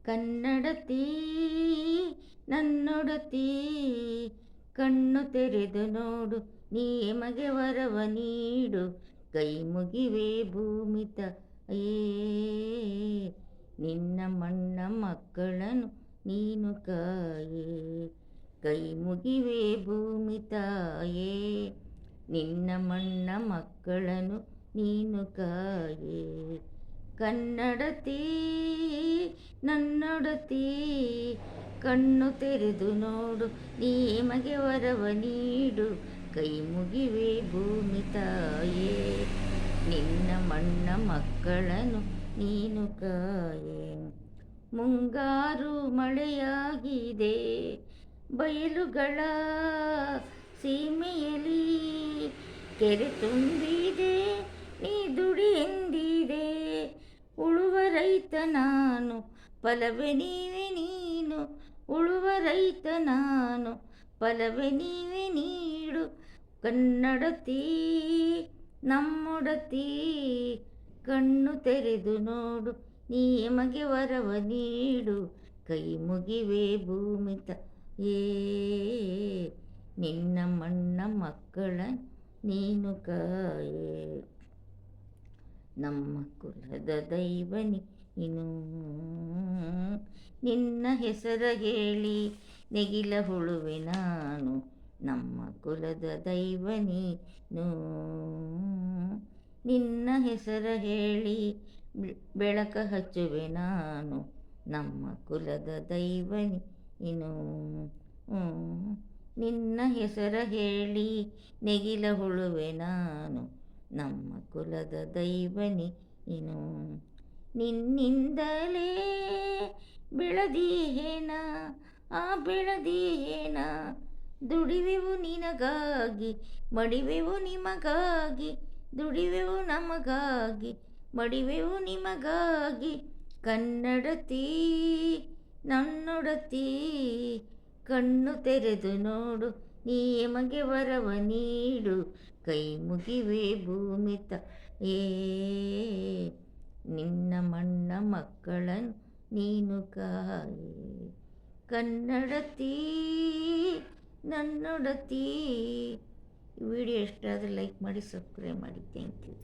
ಕನ್ನಡತಿ ನನ್ನೊಡತಿ, ಕಣ್ಣು ತೆರೆದು ನೋಡು, ನಿಮಗೆ ವರವ ನೀಡು, ಕೈ ಮುಗಿವೆ ಭೂಮಿ ತಾಯೇ, ನಿನ್ನ ಮಣ್ಣ ಮಕ್ಕಳನ್ನು ನೀನು ಕಾಯೇ, ಕೈ ಮುಗಿವೆ ಭೂಮಿ ತಾಯೇ, ನಿನ್ನ ಮಣ್ಣ ಮಕ್ಕಳನ್ನು ನೀನು ಕಾಯೇ. ಕನ್ನಡತಿ ನನ್ನೊಡತಿ, ಕಣ್ಣು ತೆರೆದು ನೋಡು, ನಿಮಗೆ ವರವ ನೀಡು, ಕೈ ಮುಗಿವೆ ಭೂಮಿ ತಾಯೇ, ನಿನ್ನ ಮಣ್ಣ ಮಕ್ಕಳನ್ನು ನೀನು ಕಾಯೇ. ಮುಂಗಾರು ಮಳೆಯಾಗಿದೆ, ಬಯಲುಗಳ ಸೀಮೆಯಲ್ಲಿ ಕೆರೆ ತುಂಬಿದೆ, ನೀ ದುಡಿ ಎಂದಿದೆ, ಉಳುವ ರೈತ ನಾನು, ಫಲವೇ ನೀವೇ ನೀನು, ಉಳುವ ರೈತ ನಾನು, ಫಲವೇ ನೀವೇ ನೀಡು, ಕನ್ನಡತಿ ನಮ್ಮೊಡತಿ, ಕಣ್ಣು ತೆರೆದು ನೋಡು, ನಿಮಗೆ ವರವ ನೀಡು, ಕೈ ಮುಗಿವೆ ಭೂಮಿ ತಾಯೇ, ನಿನ್ನ ಮಣ್ಣ ಮಕ್ಕಳ ನೀನು ಕಾಯೇ. ನಮ್ಮ ಕುಲದ ದೈವ ನೀನು, ನಿನ್ನ ಹೆಸರ ಹೇಳಿ ನೆಗಿಲ ಹುಳುವೆ ನಾನು, ನಮ್ಮ ಕುಲದ ದೈವ ನೀನು, ನಿನ್ನ ಹೆಸರ ಹೇಳಿ ಬೆಳಕ ಹಚ್ಚುವೆ ನಾನು, ನಮ್ಮ ಕುಲದ ದೈವ ನೀನು, ನಿನ್ನ ಹೆಸರ ಹೇಳಿ ನೆಗಿಲ ಹುಳುವೆ ನಾನು, ನಮ್ಮ ಕುಲದ ದೈವ ನೀನು. ನಿನ್ನಿಂದಲೇ ಬೆಳೆದೀಹೇನ, ಆ ಬೆಳೆದೀಹೇನ, ದುಡಿವೆವು ನಿನಗಾಗಿ, ಮಡಿವೆವು ನಿಮಗಾಗಿ, ದುಡಿವೆವು ನಮಗಾಗಿ, ಮಡಿವೆವು ನಿಮಗಾಗಿ, ಕನ್ನಡತಿ ನನ್ನೊಡತಿ, ಕಣ್ಣು ತೆರೆದು ನೋಡು, ನಿಮಗೆ ವರವ ನೀಡು, ಕೈ ಮುಗಿವೆ ಭೂಮಿ ತಾಯೇ, ನಿನ್ನ ಮಣ್ಣ ಮಕ್ಕಳನ್ನು ನೀನು ಕಾಯೇ. ಕನ್ನಡತಿ ನನ್ನೊಡತಿ. ವಿಡಿಯೋ ಇಷ್ಟ ಆದರೆ ಲೈಕ್ ಮಾಡಿ, ಸಬ್ಸ್ಕ್ರೈಬ್ ಮಾಡಿ. Thank you.